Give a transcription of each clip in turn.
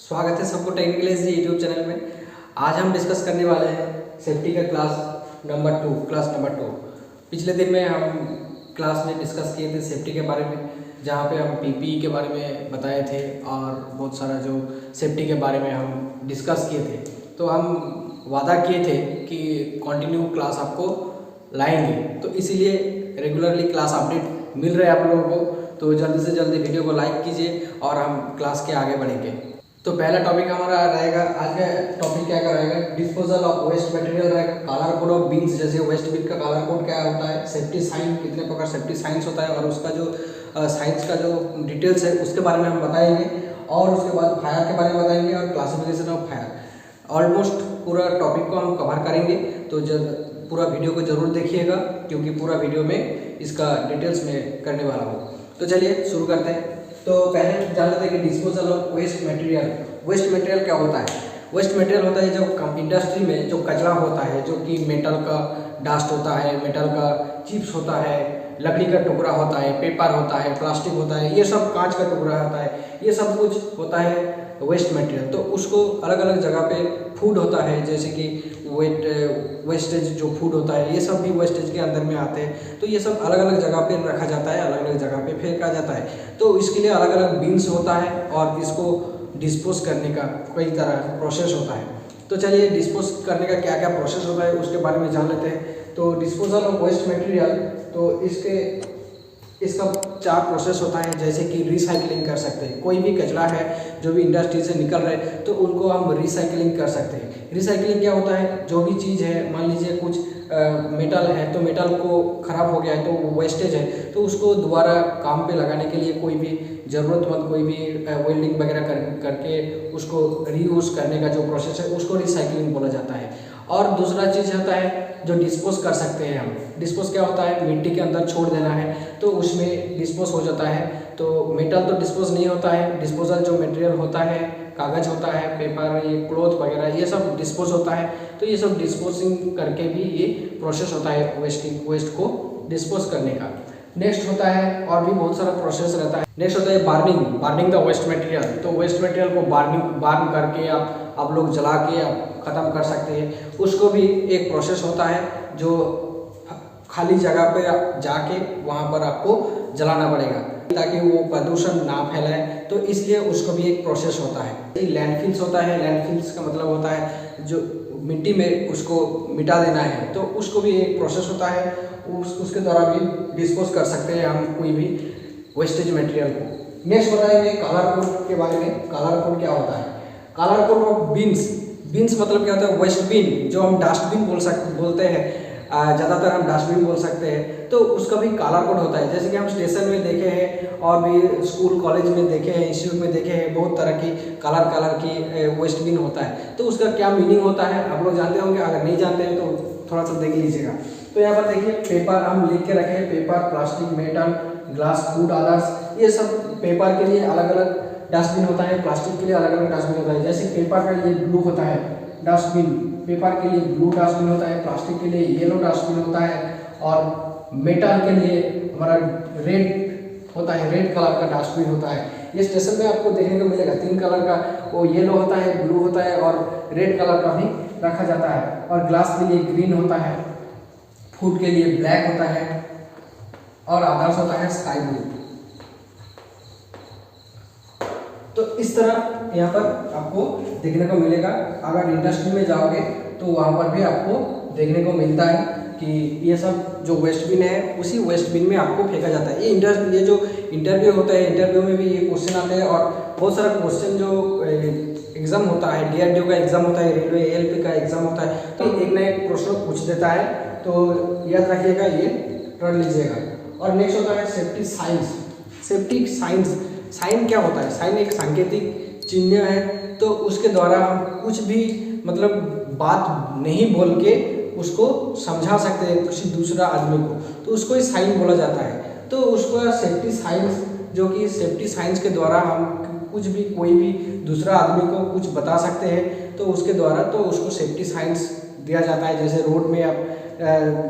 स्वागत है सबको टेक्निकल एजी यूट्यूब चैनल में। आज हम डिस्कस करने वाले हैं सेफ्टी का क्लास नंबर 2। पिछले दिन में हम क्लास में डिस्कस किए थे सेफ्टी के बारे में, जहाँ पे हम पीपीई के बारे में बताए थे और बहुत सारा जो सेफ्टी के बारे में हम डिस्कस किए थे। तो हम वादा किए थे कि कंटिन्यू क्लास आपको लाएंगे, तो इसीलिए रेगुलरली क्लास अपडेट मिल रहा है आप लोगों को। तो जल्दी से जल्दी वीडियो को लाइक कीजिए और हम क्लास के आगे बढ़ेंगे। तो पहला टॉपिक हमारा रहेगा, आज का टॉपिक क्या रहेगा, डिस्पोजल ऑफ वेस्ट मटेरियल रहेगा। कलर कोड ऑफ बीन्स, जैसे वेस्ट बिन का कलर कोड क्या होता है, सेफ्टी साइन कितने प्रकार सेफ्टी साइंस होता है और उसका जो साइंस का जो डिटेल्स है उसके बारे में हम बताएंगे। और उसके बाद फायर के बारे में बताएंगे और क्लासिफिकेशन ऑफ फायर। ऑलमोस्ट पूरा टॉपिक को हम कवर करेंगे, तो पूरा वीडियो को जरूर देखिएगा क्योंकि पूरा वीडियो में इसका डिटेल्स में करने वाला हूँ। तो चलिए शुरू करते हैं। तो पहले जान लेते हैं कि disposal of waste material. Waste material क्या होता है? वेस्ट मटेरियल होता है जो इंडस्ट्री में जो कचरा होता है, जो कि मेटल का डस्ट होता है, मेटल का चिप्स होता है, लकड़ी का टुकड़ा होता है, पेपर होता है, प्लास्टिक होता है, ये सब कांच का टुकड़ा होता है, ये सब कुछ होता है वेस्ट मटेरियल। तो उसको अलग अलग जगह पे फूड होता है, जैसे कि वेस्टेज जो फूड होता है, ये सब भी वेस्टेज के अंदर में आते हैं। तो ये सब अलग अलग जगह पे रखा जाता है, अलग अलग जगह पे फेंका जाता है। तो इसके लिए अलग अलग बिन्स होता है और इसको डिस्पोज करने का कई तरह का प्रोसेस होता है। तो चलिए डिस्पोज करने का क्या क्या प्रोसेस होता है उसके बारे में जान लेते हैं। तो डिस्पोजल ऑफ वेस्ट मटेरियल, तो इसका 4 प्रोसेस होता है। जैसे कि रिसाइकलिंग कर सकते हैं, कोई भी कचरा है जो भी इंडस्ट्री से निकल रहे तो उनको हम रिसाइकलिंग कर सकते हैं। रिसाइकलिंग क्या होता है, जो भी चीज़ है, मान लीजिए कुछ मेटल है तो मेटल को ख़राब हो गया है तो वो वेस्टेज है, तो उसको दोबारा काम पे लगाने के लिए कोई भी ज़रूरतमंद कोई भी वेल्डिंग वगैरह करके उसको रीयूज़ करने का जो प्रोसेस है उसको रिसाइकलिंग बोला जाता है। और दूसरा चीज़ होता है जो डिस्पोज कर सकते हैं हम। डिस्पोज क्या होता है, मिट्टी के अंदर छोड़ देना है तो उसमें डिस्पोज हो जाता है। तो मेटल तो डिस्पोज नहीं होता है, डिस्पोजल जो मटेरियल होता है, कागज़ होता है, पेपर, ये क्लॉथ वगैरह, ये सब डिस्पोज होता है। तो ये सब डिस्पोजिंग करके भी ये प्रोसेस होता है वेस्ट को डिस्पोज करने का। नेक्स्ट होता है, और भी बहुत सारा प्रोसेस रहता है। नेक्स्ट होता है बार्निंग द वेस्ट मटेरियल। तो वेस्ट मटेरियल को बार्न करके आप लोग जला के आप ख़त्म कर सकते हैं। उसको भी एक प्रोसेस होता है जो खाली जगह पे जाके वहाँ पर आपको जलाना पड़ेगा ताकि वो प्रदूषण ना फैलाए, तो इसलिए उसको भी एक प्रोसेस होता है। लैंडफिल्स होता है, लैंडफिल्स का मतलब होता है जो मिट्टी में उसको मिटा देना है, तो उसको भी एक प्रोसेस होता है। उसके द्वारा भी डिस्पोज कर सकते हैं हम कोई भी वेस्टेज मटेरियल को। नेक्स्ट बताएंगे कलर कोड के बारे में। कलर कोड क्या होता है? कलर कोड ऑफ बीन्स मतलब क्या होता है, वेस्ट बिन जो हम डस्टबिन बोलते हैं, ज़्यादातर हम डस्टबिन बोल सकते हैं, तो उसका भी कलर कोड होता है। जैसे कि हम स्टेशन में देखे हैं और भी स्कूल कॉलेज में देखे हैं, इंस्टीट्यूट में देखे हैं, बहुत तरह की कलर की वेस्ट बिन होता है। तो उसका क्या मीनिंग होता है आप लोग जानते होंगे, अगर नहीं जानते हैं तो थोड़ा सा देख लीजिएगा। तो यहाँ पर देखिए पेपर हम लिख के रखे हैं, paper, plastic, metal, glass, food, others, ये सब पेपर के लिए अलग अलग डस्टबिन होता है, प्लास्टिक के लिए अलग अलग डस्टबिन होता है। जैसे पेपर का लिए ब्लू होता है डस्टबिन, पेपर के लिए ब्लू डस्टबिन होता है, प्लास्टिक के लिए येलो डस्टबिन होता है और मेटल के लिए हमारा रेड होता है, रेड कलर का डस्टबिन होता है। ये स्टेशन में आपको देखने को मिलेगा 3 कलर का, वो येलो होता है, ब्लू होता है और रेड कलर का भी रखा जाता है। और ग्लास के लिए ग्रीन होता है, फूड के लिए ब्लैक होता है और अदर्स होता है स्काई ब्लू। तो इस तरह यहाँ पर आपको देखने को मिलेगा। अगर इंडस्ट्री में जाओगे तो वहाँ पर भी आपको देखने को मिलता है कि ये सब जो वेस्ट बिन है उसी वेस्ट बिन में आपको फेंका जाता है। ये जो इंटरव्यू होता है, इंटरव्यू में भी ये क्वेश्चन आते हैं और बहुत सारा क्वेश्चन जो एग्जाम होता है, DRDO का एग्जाम होता है, रेलवे ALP का एग्जाम होता है, तो एक ना एक प्रश्न पूछ देता है, तो याद रखिएगा, ये पढ़ लीजिएगा। और नेक्स्ट होता है सेफ्टी साइंस। सेफ्टी साइन क्या होता है? साइन एक सांकेतिक चिन्ह है, तो उसके द्वारा हम कुछ भी मतलब बात नहीं बोल के उसको समझा सकते हैं किसी दूसरा आदमी को, तो उसको ही साइन बोला जाता है। तो उसको सेफ्टी साइंस, जो कि सेफ्टी साइंस के द्वारा हम कुछ भी कोई भी दूसरा आदमी को कुछ बता सकते हैं, तो उसके द्वारा तो उसको सेफ्टी साइंस दिया जाता है। जैसे रोड में आप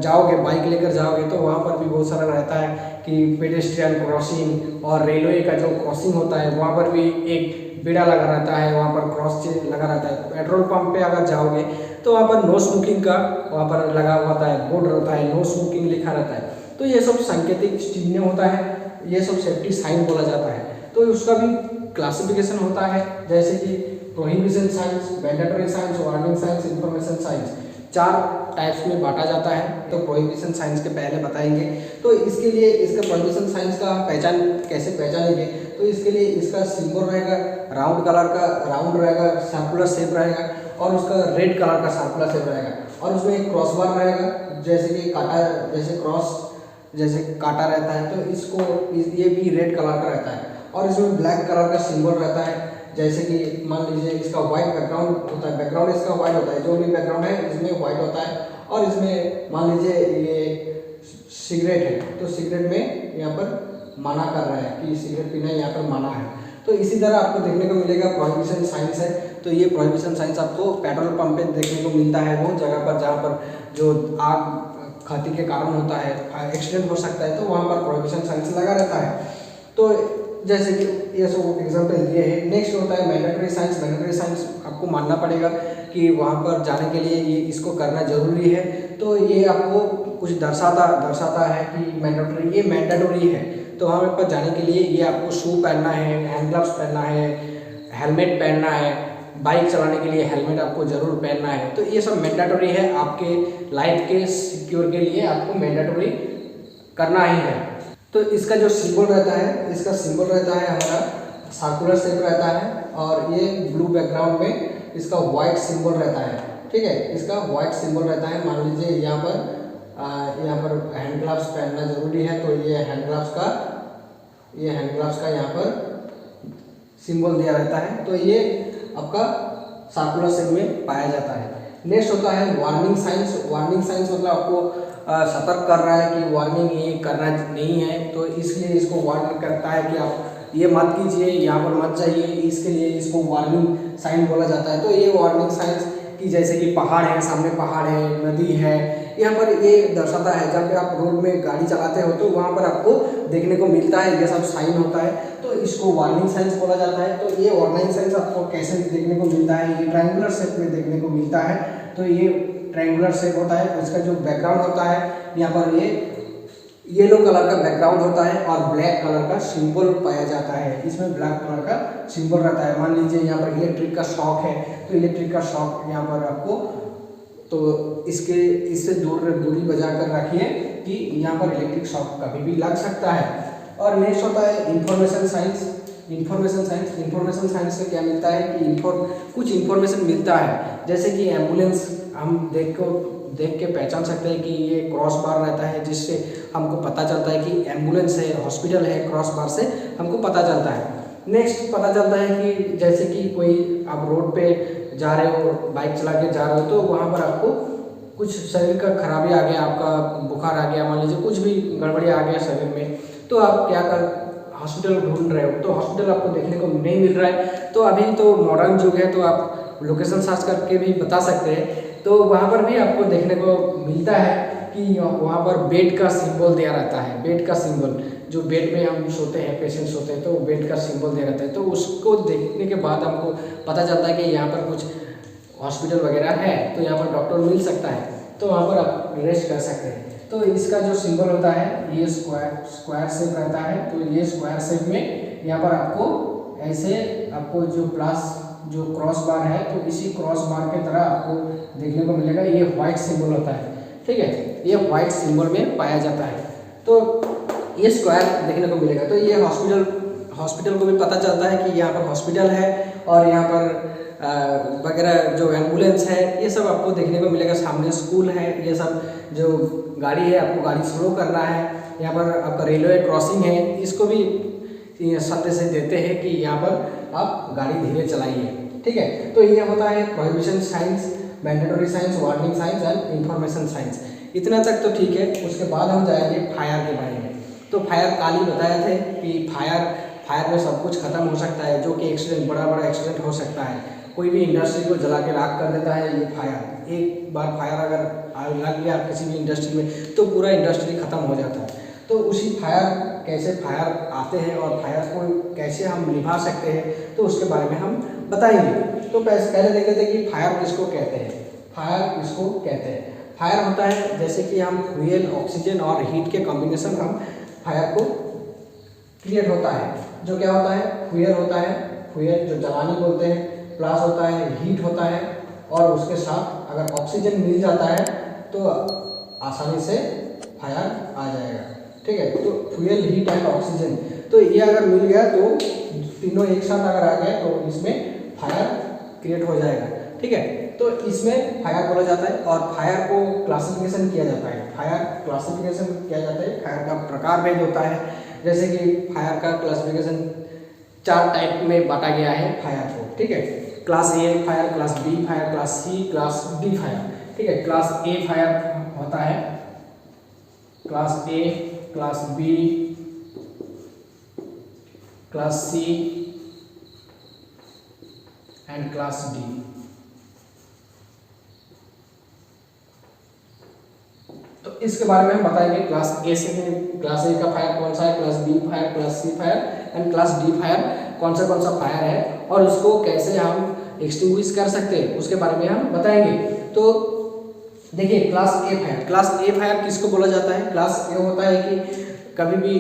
जाओगे, बाइक लेकर जाओगे तो वहाँ पर भी बहुत सारा रहता है कि पेडेस्ट्रियन क्रॉसिंग और रेलवे का जो क्रॉसिंग होता है वहाँ पर भी एक बेड़ा लगा रहता है, वहाँ पर क्रॉस चिन्ह लगा रहता है। पेट्रोल पंप पे अगर जाओगे तो वहाँ पर नो स्मोकिंग का वहाँ पर लगा हुआ होता है, बोर्ड रहता है, नो स्मोकिंग लिखा रहता है। तो ये सब सांकेतिक चिन्ह होता है, ये सब सेफ्टी साइन बोला जाता है। तो उसका भी क्लासिफिकेशन होता है, जैसे कि prohibition science, mandatory science, warning science, information science, 4 types में बांटा जाता है। तो प्रोहिबिशन साइंस के पहले बताएंगे। तो इसके लिए इसका प्रोहिबिशन साइंस का पहचान कैसे पहचानेंगे, तो इसके लिए इसका सिंबल रहेगा राउंड कलर का, राउंड रहेगा, सर्कुलर शेप रहेगा और उसका रेड कलर का सर्कुलर शेप रहेगा और उसमें एक क्रॉस बार रहेगा, जैसे कि काटा, जैसे क्रॉस जैसे काटा रहता है, तो इसको ये भी रेड कलर का रहता है और इसमें ब्लैक कलर का सिंबल रहता है। जैसे कि मान लीजिए इसका व्हाइट बैकग्राउंड होता है, बैकग्राउंड इसका व्हाइट होता है, जो भी बैकग्राउंड है इसमें व्हाइट होता है और इसमें मान लीजिए ये सिगरेट है, तो सिगरेट में यहाँ पर मना कर रहा है कि सिगरेट पीना यहाँ पर मना है। तो इसी तरह आपको देखने को मिलेगा प्रोहिबिशन साइंस है। तो ये प्रोहिबिशन साइंस आपको पेट्रोल पंप पे देखने को मिलता है, वो जगह पर जहाँ पर जो आग खाती के कारण होता है, एक्सीडेंट हो सकता है, तो वहाँ पर प्रोहिबिशन साइंस लगा रहता है। तो जैसे कि ये सब एग्जाम्पल ये है। नेक्स्ट होता है मैंडेटरी साइंस। मैंडेटरी साइंस आपको मानना पड़ेगा कि वहाँ पर जाने के लिए ये इसको करना जरूरी है। तो ये आपको कुछ दर्शाता है कि मैंडेटरी, ये मैंडेटरी है। तो वहाँ पर जाने के लिए ये आपको शू पहनना है, हैंड ग्लव्स पहनना है, हेलमेट पहनना है, बाइक चलाने के लिए हेलमेट आपको जरूर पहनना है। तो ये सब मैंडेटरी है, आपके लाइफ के सिक्योर के लिए आपको मैंडेटरी करना ही है। तो इसका जो सिंबल रहता है, इसका सिंबल रहता है हमारा सर्कुलर शेप रहता है और ये ब्लू बैकग्राउंड में इसका व्हाइट सिंबल रहता है। ठीक है, इसका व्हाइट सिंबल रहता है। मान लीजिए यहाँ पर हैंड ग्लव्स पहनना जरूरी है, तो ये हैंड ग्लव्स का यहाँ पर सिंबल दिया रहता है। तो ये आपका सर्कुलर शेप में पाया जाता है। नेक्स्ट होता है वार्निंग साइंस। वार्निंग साइंस मतलब आपको सतर्क कर रहा है कि वार्निंग ये करना नहीं है, तो इसलिए इसको वार्न करता है कि आप ये मत कीजिए, यहाँ पर मत जाइए, इसके लिए इसको वार्निंग साइन बोला जाता है। तो ये वार्निंग साइंस कि जैसे कि पहाड़ है, सामने पहाड़ है, नदी है, यहाँ पर ये दर्शाता है। जब भी आप रोड में गाड़ी चलाते हो तो वहाँ पर आपको देखने को मिलता है, ये सब साइन होता है, तो इसको वार्निंग साइंस बोला जाता है। तो ये वार्निंग साइंस आपको कैसे देखने को मिलता है, ये ट्रायंगुलर शेप में देखने को मिलता है। तो ये ट्रायंगुलर शेप होता है, इसका जो बैकग्राउंड होता है यहाँ पर ये येलो कलर का बैकग्राउंड होता है और ब्लैक कलर का सिंबल पाया जाता है। इसमें ब्लैक कलर का सिंबल रहता है। मान लीजिए यहाँ पर इलेक्ट्रिक का शॉक है, तो इलेक्ट्रिक का शॉक यहाँ पर आपको, तो इससे दूरी बजा कर रखिए कि यहाँ पर इलेक्ट्रिक शॉक कभी भी लग सकता है। और नेक्स्ट होता है इंफॉर्मेशन साइंस। इंफॉर्मेशन साइंस से क्या मिलता है कि कुछ इंफॉर्मेशन मिलता है, जैसे कि एम्बुलेंस हम देख के पहचान सकते हैं कि ये क्रॉस बार रहता है, जिससे हमको पता चलता है कि एम्बुलेंस है, हॉस्पिटल है, क्रॉस बार से हमको पता चलता है। नेक्स्ट पता चलता है कि जैसे कि कोई आप रोड पे जा रहे हो, बाइक चला के जा रहे हो, तो वहाँ पर आपको कुछ शरीर का खराबी आ गया, आपका बुखार आ गया, मान लीजिए कुछ भी गड़बड़ी आ गया शरीर में, तो आप क्या कर हॉस्पिटल ढूंढ रहे हो, तो हॉस्पिटल आपको देखने को नहीं मिल रहा है। तो अभी तो मॉडर्न युग है, तो आप लोकेशन सर्च करके भी बता सकते हैं। तो वहाँ पर भी आपको देखने को मिलता है कि वहाँ पर बेड का सिंबल दिया रहता है। बेड का सिंबल, जो बेड में हम सोते हैं, पेशेंट सोते हैं, तो बेड का सिंबल दिया रहता है। तो उसको देखने के बाद हमको पता चलता है कि यहाँ पर कुछ हॉस्पिटल वगैरह है, तो यहाँ पर डॉक्टर मिल सकता है, तो वहाँ पर आप रेस्ट कर सकते हैं। तो इसका जो सिंबल होता है ये स्क्वायर शेप रहता है। तो ये स्क्वायर शेप में यहाँ पर आपको ऐसे आपको जो क्रॉस बार है, तो इसी क्रॉस बार के तरह आपको देखने को मिलेगा। ये व्हाइट सिंबल होता है, ठीक है, ये व्हाइट सिंबल में पाया जाता है। तो ये स्क्वायर देखने को मिलेगा। तो ये हॉस्पिटल को भी पता चलता है कि यहाँ पर हॉस्पिटल है और यहाँ पर वगैरह जो एम्बुलेंस है, ये सब आपको देखने को मिलेगा। सामने स्कूल है, ये सब जो गाड़ी है, आपको गाड़ी स्लो करना है। यहाँ पर आपका रेलवे क्रॉसिंग है, इसको भी संदेश देते हैं कि यहाँ पर आप गाड़ी धीरे चलाइए, ठीक है। तो ये होता है prohibition science, mandatory science, warning science and information science. इतना तक तो ठीक है। उसके बाद हम जाएंगे फायर के बारे में। तो फायर काल ही बताए थे कि फायर में सब कुछ खत्म हो सकता है, जो कि बड़ा एक्सीडेंट हो सकता है। कोई भी इंडस्ट्री को जला के राख कर देता है ये फायर। एक बार फायर अगर लग गया किसी भी इंडस्ट्री में, तो पूरा इंडस्ट्री खत्म हो जाता है। तो उसी कैसे फायर आते हैं और फायर को कैसे हम निभा सकते हैं तो उसके बारे में हम बताएंगे। तो पहले देखते थे कि फायर किसको कहते हैं। फायर किसको कहते हैं? फायर होता है जैसे कि हम फ्यूल, ऑक्सीजन और हीट के कॉम्बिनेशन हम फायर को क्रिएट होता है। जो क्या होता है? फ्यूल होता है, फ्यूल जो जलानी बोलते हैं, प्लस होता है हीट होता है, और उसके साथ अगर ऑक्सीजन मिल जाता है तो आसानी से फायर आ जाएगा। ठीक है, तो फ्यूल, हीट एंड ऑक्सीजन, तो ये अगर मिल गया तो तीनों एक साथ अगर आ गए तो इसमें फायर क्रिएट हो जाएगा। ठीक है, तो इसमें फायर बोला जाता है। और फायर को क्लासिफिकेशन किया जाता है। फायर क्लासिफिकेशन किया जाता है, फायर का प्रकार भेद होता है। जैसे कि फायर का क्लासिफिकेशन 4 टाइप में बांटा गया है फायर को। ठीक है, class A fire, class B fire, class C, class D fire. ठीक है, क्लास ए फायर होता है class A, class B, class C and class D. तो इसके बारे में हम बताएंगे। क्लास ए से क्लास ए का फायर कौन सा है, class B fire, class C fire and class D fire कौन सा फायर है और उसको कैसे हम एक्सटिंग्विश कर सकते हैं उसके बारे में हम बताएंगे। तो देखिए, class A fire, class A fire किसको बोला जाता है? क्लास ए होता है कि कभी भी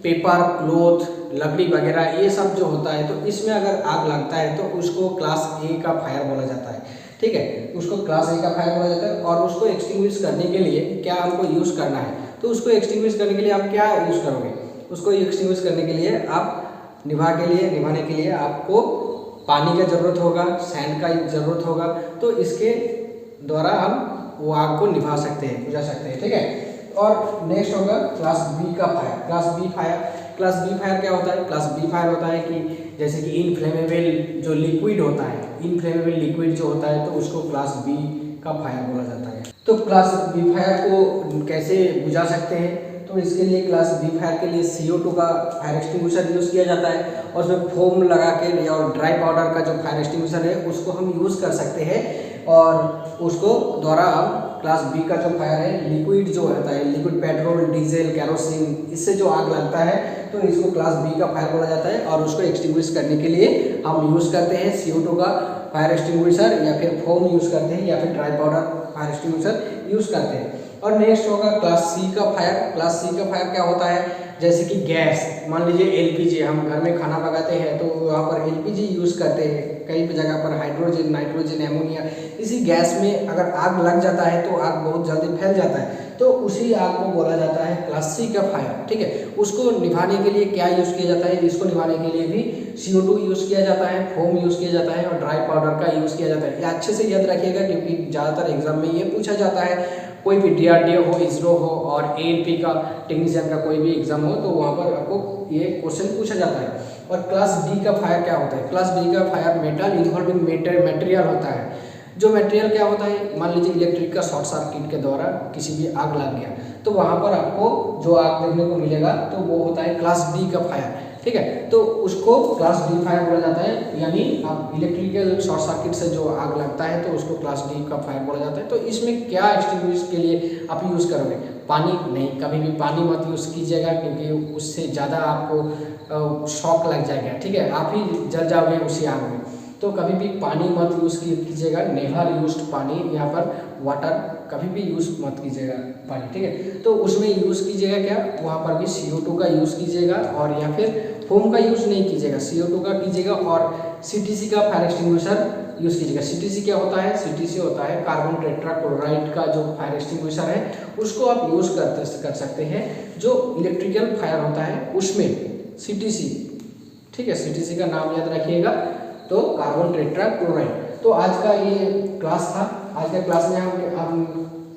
पेपर, क्लोथ, लकड़ी वगैरह ये सब जो होता है तो इसमें अगर आग लगता है तो उसको क्लास ए का फायर बोला जाता है। ठीक है, उसको क्लास ए का फायर बोला जाता है। और उसको एक्सटिंग्विश करने के लिए क्या हमको यूज़ करना है? तो उसको एक्सटिंग्विश करने के लिए आप क्या यूज़ करोगे? उसको एक्सटिंग्विश करने के लिए आप निभाने के लिए आपको पानी का ज़रूरत होगा, सैंड का ज़रूरत होगा। तो इसके द्वारा हम वो आग को निभा सकते हैं, बुझा सकते हैं। ठीक है, और नेक्स्ट होगा क्लास बी का फायर। क्लास बी फायर क्या होता है? क्लास बी फायर होता है कि जैसे कि इनफ्लेमेबल जो लिक्विड होता है, इनफ्लेमेबल लिक्विड जो होता है तो उसको क्लास बी का फायर बोला जाता है। तो क्लास बी फायर को कैसे बुझा सकते हैं? तो इसके लिए क्लास बी फायर के लिए CO2 का फायर एक्सटिंग्विशर यूज़ किया जाता है और उसमें फोम लगा के और ड्राई पाउडर का जो फायर एक्सटिंग्विशर है उसको हम यूज़ कर सकते हैं। और उसको द्वारा हम क्लास बी का जो फायर है, लिक्विड जो होता है, लिक्विड पेट्रोल, डीजल, कैरोसिन, इससे जो आग लगता है तो इसको क्लास बी का फायर बोला जाता है। और उसको एक्सटिंग्विश करने के लिए हम यूज़ करते हैं CO2 का फायर एक्सटिंग्विशर, या फिर फोम यूज़ करते हैं, या फिर dry powder fire extinguisher use करते हैं। और नेक्स्ट होगा क्लास सी का फायर। क्लास सी का फायर क्या होता है? जैसे कि गैस, मान लीजिए LPG, हम घर में खाना पकाते हैं तो वहाँ पर LPG यूज़ करते हैं। कई जगह पर हाइड्रोजन, नाइट्रोजन, एमोनिया, इसी गैस में अगर आग लग जाता है तो आग बहुत जल्दी फैल जाता है। तो उसी आग को बोला जाता है क्लास सी का फायर। ठीक है, उसको निभाने के लिए क्या यूज़ किया जाता है? इसको निभाने के लिए भी CO2 यूज़ किया जाता है, फोम यूज़ किया जाता है और ड्राई पाउडर का यूज़ किया जाता है। ये अच्छे से याद रखिएगा क्योंकि ज़्यादातर एग्जाम में ये पूछा जाता है। कोई भी DRDO हो, ISRO हो और ANP का टेक्नीशियन का कोई भी एग्जाम हो तो वहाँ पर आपको ये क्वेश्चन पूछा जाता है। और क्लास डी का फायर क्या होता है? क्लास डी का फायर मेटल इन्वॉल्विंग मटेरियल होता है। जो मटेरियल क्या होता है? मान लीजिए इलेक्ट्रिक का शॉर्ट सर्किट के द्वारा किसी भी आग लग गया तो वहाँ पर आपको जो आग देखने को मिलेगा तो वो होता है क्लास डी का फायर। ठीक है, तो उसको क्लास डी फायर बोला जाता है। यानी आप इलेक्ट्रिकल शॉर्ट सर्किट से जो आग लगता है तो उसको क्लास डी का फायर बोला जाता है। तो इसमें क्या एक्सटिंग्विश के लिए आप यूज़ करोगे? पानी नहीं, कभी भी पानी मत यूज़ कीजिएगा क्योंकि उससे ज़्यादा आपको शॉक लग जाएगा। ठीक है, आप ही जल जाओगे उसी आग में। तो कभी भी पानी मत यूज़ कीजिएगा, नेवर यूज्ड पानी, यहाँ पर वाटर कभी भी यूज़ मत कीजिएगा पानी। ठीक है, तो उसमें यूज़ कीजिएगा क्या? वहाँ पर भी CO2 का यूज़ कीजिएगा और या फिर फोम का यूज़ नहीं कीजिएगा, CO2 का कीजिएगा और CTC का फायर एक्सटिंग्विशर यूज़ कीजिएगा। CTC क्या होता है? CTC होता है कार्बन टेट्राक्लोराइड का जो फायर एक्सटिंग्विशर है उसको आप यूज़ कर सकते हैं। जो इलेक्ट्रिकल फायर होता है उसमें CTC, ठीक है, CTC का नाम याद रखिएगा, तो कार्बन टेट्राक्लोराइड। तो आज का ये क्लास था। आज के क्लास में हम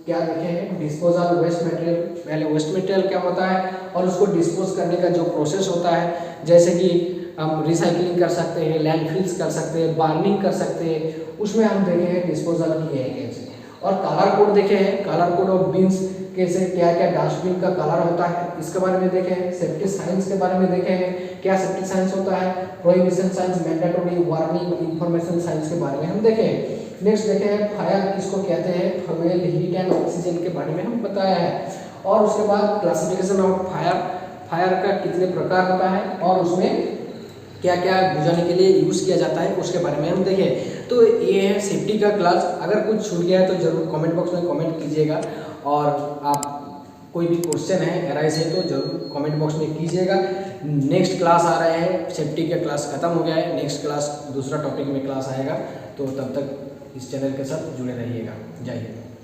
क्या देखे हैं? Disposal waste material. पहले वेस्ट मटेरियल क्या होता है और उसको डिस्पोज करने का जो प्रोसेस होता है, जैसे कि हम रिसाइकलिंग कर सकते हैं, लैंडफिल्स कर सकते हैं, बार्निंग कर सकते हैं, उसमें हम देखे हैं डिस्पोजल किए हैं कैसे। और कलर कोड देखे हैं, कलर कोड ऑफ बीन्स कैसे, क्या क्या डस्टबिन का कलर होता है इसके बारे में देखे हैं। सेफ्टी साइंस के बारे में देखे हैं, क्या सेफ्टी साइंस होता है, prohibition science, mandatory, warning, information science के बारे में हम देखे हैं। नेक्स्ट देखे हैं फायर किसको कहते हैं, फ्यूल, हीट एंड ऑक्सीजन के बारे में हम बताया है। और उसके बाद क्लासिफिकेशन ऑफ फायर, फायर का कितने प्रकार होता है और उसमें क्या क्या बुझाने के लिए यूज़ किया जाता है उसके बारे में हम देखें। तो ये है सेफ्टी का क्लास। अगर कुछ छूट गया है तो ज़रूर कमेंट बॉक्स में कमेंट कीजिएगा, और आप कोई भी क्वेश्चन है एराइज है तो ज़रूर कमेंट बॉक्स में कीजिएगा। नेक्स्ट क्लास आ रहे हैं, सेफ्टी का क्लास खत्म हो गया है, नेक्स्ट क्लास दूसरा टॉपिक में क्लास आएगा, तो तब तक इस चैनल के साथ जुड़े रहिएगा। जय हिंद।